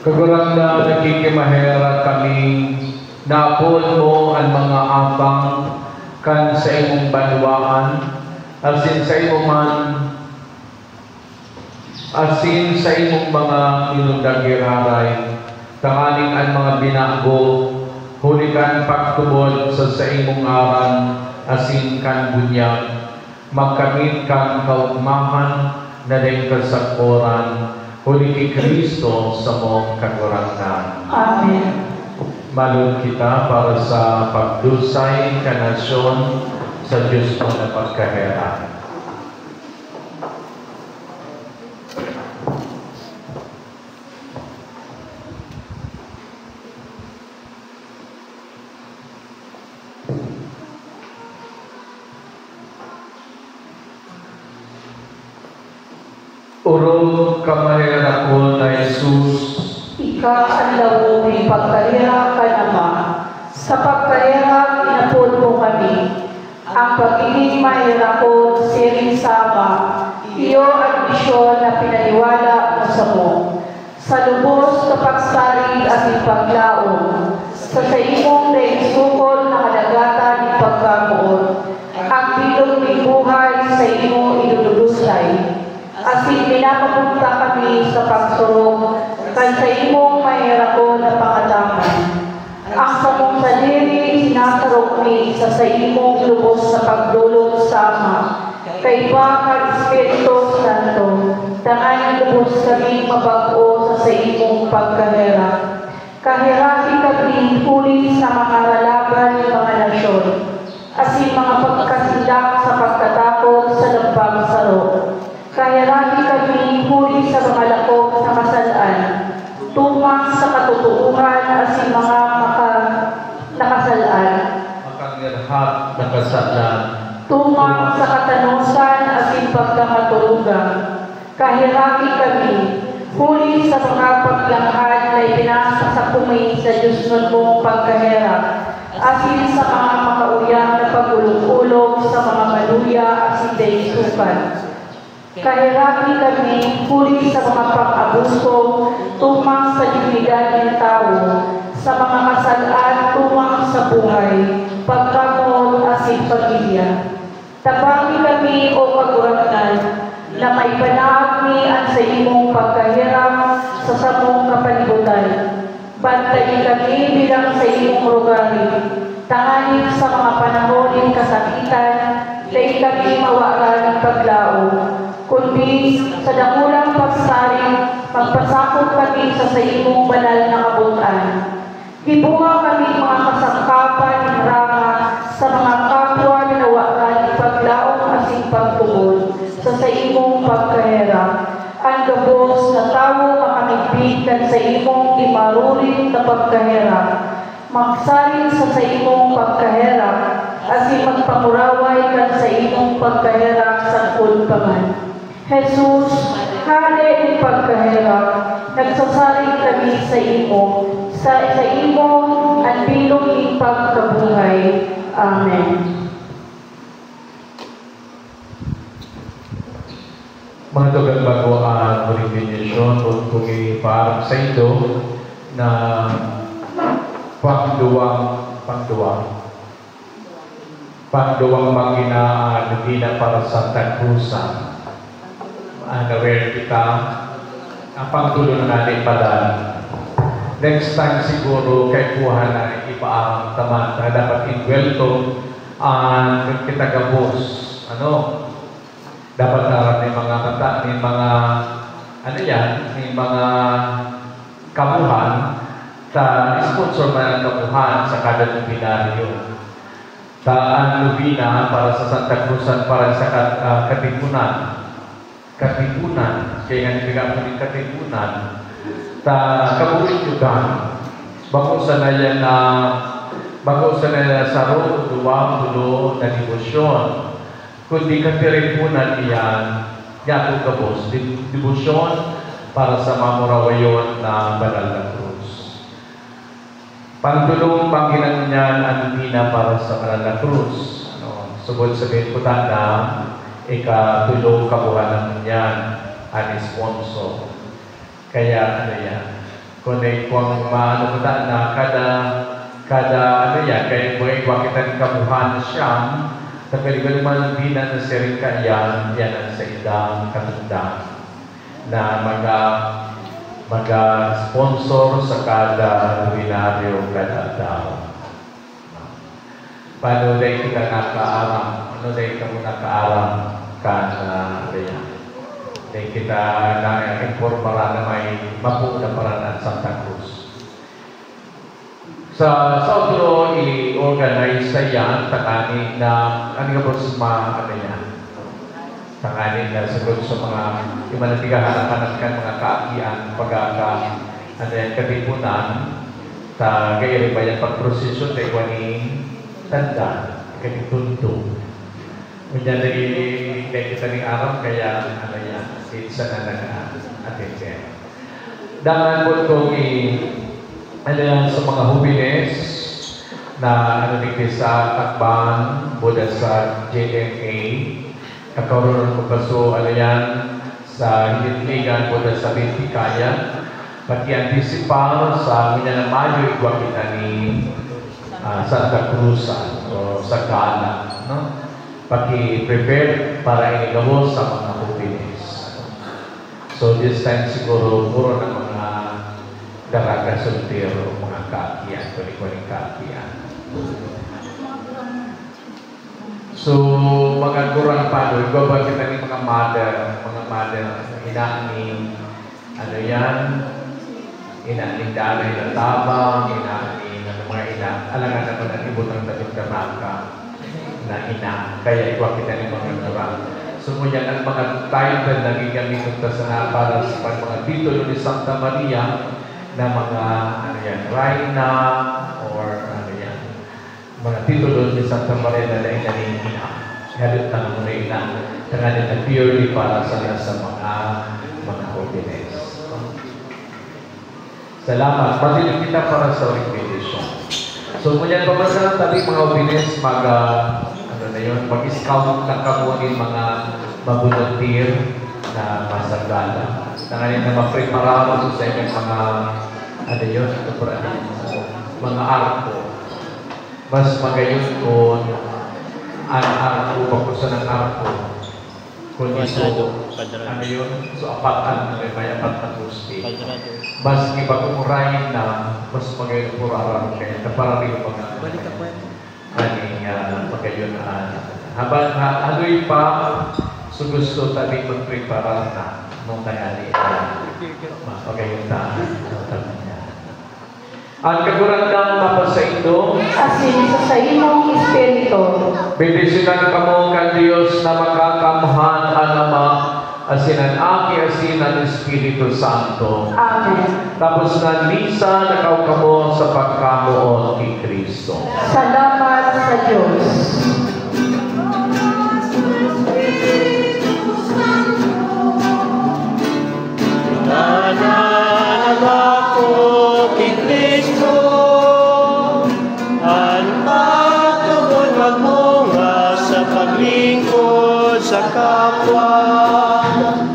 Kagurang na nakikimahera kami, napon mo ang mga abang kan sa imong banwaan, asin sa imong mga inundagiraray, tanganing ang mga binago, hulikan pagtubod sa imong aran, asin kan bunyag, magkamit kan kaugmahan na din kasakuran, huli ki Kristo sa mong kagurangnan. Amen. Malun kita para sa pagdusay kanasyon sa Diyos mo na pagkahera. Urong kamahera ko na Jesus, Ika ang lawo may pagkariha ka Ama. Sa pagkariha, inapod mo kami. Ang pagiging mahira ko, siring sama. Iyo ang misyon na pinaniwala mo sa mo. Sa lubos na pagsarig at ipaglaon. Sa imong naisukol na kalagatan ipagkamuon. Ang bilog may buhay sa imo idududusay. Asin pinapapunta kami sa pagsurong kan sa imong mahirako na pangataman. Ang samong sadiri sinasarok mi sa imong lubos sa pagdulot sama. Kay Baka Espiritu Santo, tangan lubos kami mabag-o sa imong pagkahera. Kahirati kami huli sa mga lalaban ng mga nasyon. Asin mga pagkasindak sa pagkatakot sa lambang saro. Kahirati kami huli sa mga lakok na kasalaan, tumang sa katotohanan asin mga nakasalaan, makangirhat na kasalan, tumang sa katanusan asin pagkamatulugan. Kahirati kami huli sa mga paglanghan na ipinasa sa kumay sa Diyos mong pagkahera, asin sa mga makauyang na pagulong-ulong sa mga maluya asin daisukan. Kahirati kami huli sa mga pang-abuso, tumang sa dignidad ng tao, sa mga kasalaan tumang sa buhay, pagkamot asin pamilya. Tabangi kami o kagurangnan, na may panaag mi ang sa imong pagkahirap sa samong kapalibutan. Bantayin kami bilang sa imong rugari, tanganin sa mga panahon ng kasakitan, dahil kami mawaran paglao. Kundi sa dakulang pagsaring, magpasakot kami sa imong banal na kabutan. Gibuha kami mga kasangkapan ng rama sa mga kapwa na nawakan paglaong asing pagtubod sa imong pagkahera. Ang gabos na tao makamigbigan sa imong imarurin na pagkahera. Magsaring sa imong pagkahera, asin magpamuraway kan sa imong pagkahera sa kulpaman. Jesus, hali ni pagkahera, nagsasaring kami sa imo, ang bilog ni pagkabuhay. Amen. mga tugang bagoan, muling bendisyon, kung iparang sa ito na pangduwang maginaan, hindi para sa tagpusan. Aware kita, ang pagtulong natin padan. Next time siguro, kay kuha na ipaarang taman na dapat inwelto ang kita gabos. Dapat naran ni mga kata, ni mga kabuhan, sponsor man ang kabuhan sa kada lubinaryo. Ang lubina para sa Santa Cruzan, para sa katipunan, kaya nga nagbigang mo ng katipunan, kabuhin juga, bago sa saro, dulo na debosyon, kundi katiripunan iyan, yato kabos, debosyon para sa mamurawayon na banal na krus. Pagtulong pangginan niyan ang dina para sa banal na krus. Subod sabihin ko tanda, ikatulong kabuhanan niyan ang sponsor. Kaya yan, kundi kung maano na kada ano yan, kaya kung kita ng kabuhan siyam, tapi ko naman binan na sirin yan ang sa idang katundang na mag-sponsor sa kada luminaryo kada tao. Paano dahil kita nakaaram? Ano dahil ka muna kaaram ka na kaya? Dahil kita na-informara na may mapuna para ng Santa Cruz. Sa outro, i-organize sa yan, takanin na, ano nga po sa ano yan? Takanin na sagot sa mga, yung mga natigahanap-hanap ka, mga kaakian, ano yan, katipunan, gaya rin ba yan, pag-prosesyon, dahil waning tanda, katitunto. Kanya naging kita ng araw, kaya ano yan, isa na nag-attend. Daman po itong ano yan sa mga hubines na ano dito sa Takban, Buda sa JMA, kakaroon ko kaso ano yan sa Hilitligan, Buda sa Bintikaya, pati antisipar sa mga na Mayo, igwa kita ni Santa Cruz o sa Gala, no? Paki-prepare para inigamo sa mga hubines. So this time siguro puro ng mga daraga soltero, mga kaakian, kuling-kuling kaakian. So mga kurang pano, ibaba kita ng mga mother, inaani, ano yan, inaani dalay na tabang, inaani, mga ina, alangan naman ang ibon ng dating damaka na ina, kaya iwa kita ng mga kurang. So ngunyan ang mga title na gigamit sa para sa mga titulo ni Santa Maria na mga ano yan, Raina or ano yan, mga titulo ni Santa Maria na ina. Halit na muna ina, tanganin na purely para sa mga hobines. Salamat. Patuloy kita para sa invitation. So ngunyan pabasa tabi mga hobines mag-scout ng kabunin mga volunteer na masagala. Nanganin na ma-prepara mo sa mga ano yun, mga arko. Mas magayon kung ang arko, pagkusa ng arko. Kung ito, ano yun? So, apatan, may apat na tusti. Mas iba kumurahin na, mas magayon po araw kayo. Naparami yung mga magayon na habang ano'y pa, so gusto tabi mag-prepara na nung tayari magayon na ang kagurandang mapasa ito asin sa imong espiritu. bendisinan kamo kan Dios na makakamhan anama asinan aki asinan Espiritu Santo. Amen. Tapos na misa nakaw kamo sa pagkamuon ni Kristo. Salamat sa Diyos. Nananag ako kay Kristo, ang pagtugon magmunga sa paglingkod sa kapwa,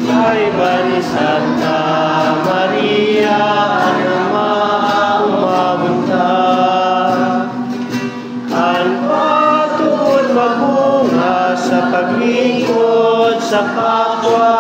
kay Bani Santa Maria, ang umabunta. Ang pagtugon magmunga sa paglingkod sa kapwa,